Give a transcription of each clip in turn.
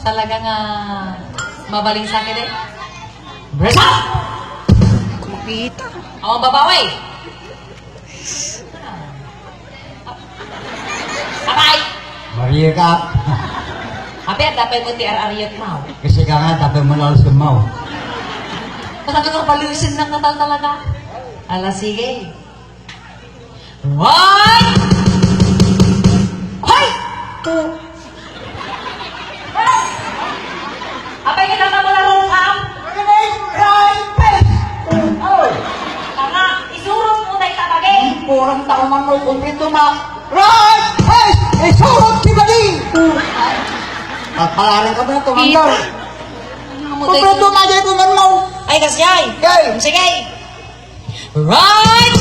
Talagang mabaling sa akin eh. Bresa! Kumita. Ako ang babawi. Abay! Maria ka. Abay, dapat mo ti-ar-ariyot mo. Kasi ka nga, tapos mo na ulit mo. Talagang palusin ng natal talaga. Ala, sige. One! Hoy! Abay, kita mo na rungkam. Tanga, isurong mo na itabagay. Purang tao man mo kung ito na. Right! Hey! Isurot si Bali! At palarin ka ba na tumandar? Kung ito na dyan kuman mo. Ay, kasyay. Yay! Sige. Right!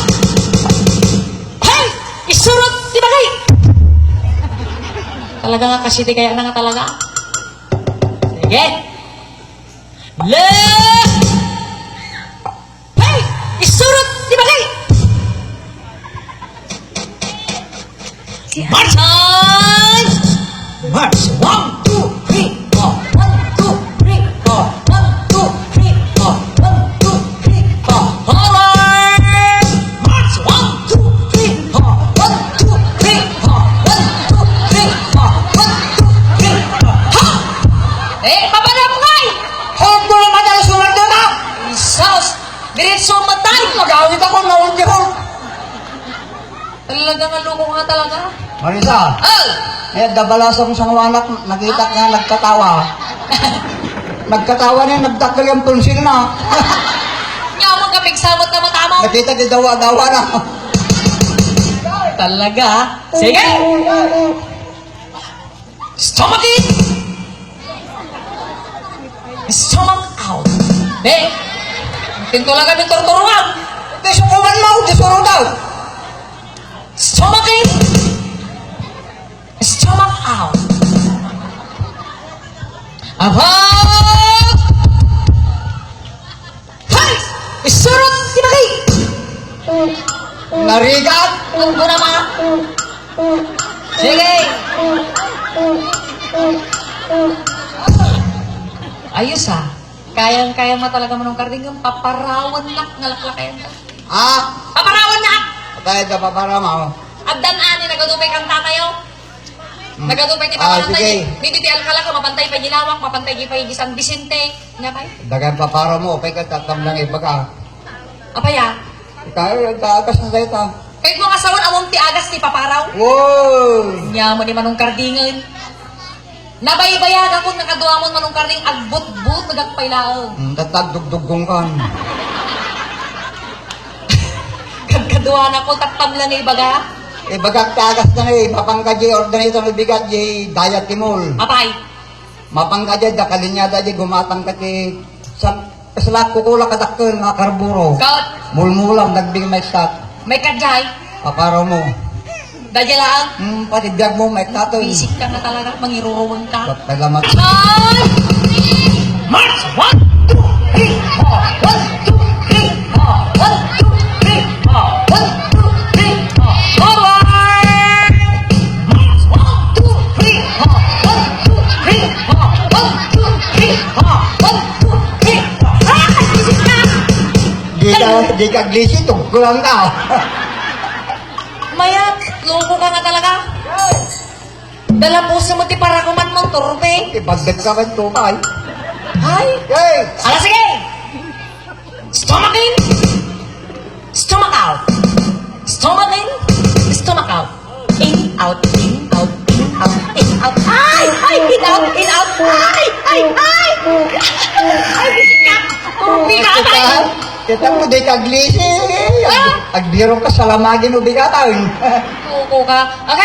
Hey! Isurot di bagay. Talaga nga kasi di kaya na nga talaga. Sige. Left! Hey! Isurot di bagay. March! Time! March! 1, 2, 3, 4. 1, 2, 3, 4. 1, 2, 3, 4. 1, 2, 3, 4. Forward! March! 1, 2, 3, 4. 1, 2, 3, 4. 1, 2, 3, 4. 1, 2, 3, 4. Ha! Eh, babala mo ngay! Huwag mo na madala sulat na na! Isos! Diretso matay! Mag-awit ako na huwag niyo. Talaga nga loko nga talaga. Marisa, Oh! dabalas akong sa anak, nakita niya nagkatawa. Nagkatawa niya, nagtakal yung punsil na. Nga mong kapig samot na matamo. Nakita niya dawa-dawa na. Talaga? Sige! Stomach in! Stomach out. Eh! Pintulagan ng torturuan! Disukuman mo, disuro daw. Stomach in! Stomach out. Above! Hey! Isurot! Tinaki! Narigat. Tunggo na mga! Sige! Ayos ah. Kayang-kaya mo talaga manong karding yung paparawan lak ngalaklakayan ka. Paparawan lak! Kaya ka pa para mo. Agdan ani nagadupay kang tatayo. Nagadupay ti Ah, papantay. sige. Dito ti alkala ko mapantay pa ginawak, mapantay gi pa San Vicente. Nga kay. Dagan pa para mo, pay ka tatam lang iba ka. Apaya? Kaya kaagas na sa'yo ta. Kahit mga sawon among ti agas ti paparaw. Wow! Nya mo ni manong kardingan. Nabaybayag ako nakaduamon manong karding agbut-but nagagpailao. Tatag dugdugong kan. Kagkaduan ako taktam lang ibaga. Bagak tagas na eh, mapangkadya ordination ng bigat di dayat timol. Apay. Mapangkadya da kalinyada di gumatang kati sa salak kukula kadakkel nga karburo. Kaut. Mulmulam nagbigay may stat. May kadyay. Paparo mo. Dadya lang. Pati biyag mo may tatoy. Bisik ka na talaga. Mangiruwan ka. Paglamat. Ay! March! 1, 2, 3, 4. 1, 2, 3, 4. 1, 2, 3, 4. 1, 2, 3, 4. Forward! March! 1, 2, 3, 4. 1, 2, 3, 4. 1, 2, 3, 4. 1, 2, 3, 4. Ah! Bisik ka! Di ka glisi, tugkulang ka. Maya, loko ka nga talaga. Dalapos mo ti para kuman mong turpe. Ibagdag ka man tukay. Ay! Yay! Ala, sige! Stomach in! Stomach out! Stomach in! Stomach out! In, out, in, out, in, out, in, out. Ay! Ay! In, out, in, out! Ay! Ay! Ay! Ay! Bigat! Bigat! Ay! Kita mo di ka glisi. Ah! Agbiro ka sa lamagin mo bigatan. Loko ka.